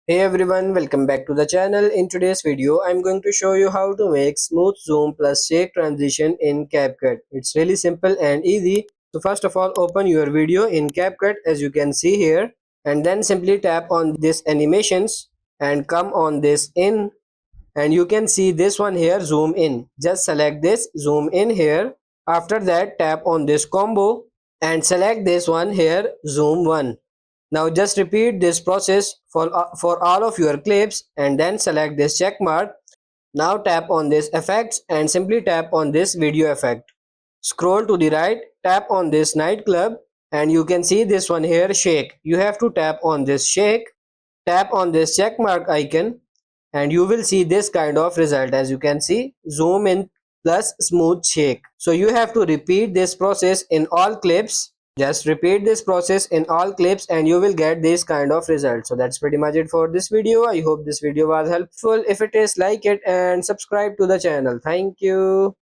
Hey everyone, welcome back to the channel. In today's video, I'm going to show you how to make smooth zoom plus shake transition in CapCut. It's really simple and easy. So first of all, open your video in CapCut as you can see here, and then simply tap on this animations and come on this in, and you can see this one here, zoom in. Just select this, zoom in here. After that, tap on this combo and select this one here, zoom 1. Now just repeat this process for all of your clips and then select this check mark. Now tap on this effects and simply tap on this video effect. Scroll to the right, tap on this nightclub, and you can see this one here, shake. You have to tap on this shake, tap on this check mark icon, and you will see this kind of result. As you can see, zoom in plus smooth shake. So you have to repeat this process in all clips. Just repeat this process in all clips and you will get this kind of result. So that's pretty much it for this video. I hope this video was helpful. If it is, like it and subscribe to the channel. Thank you.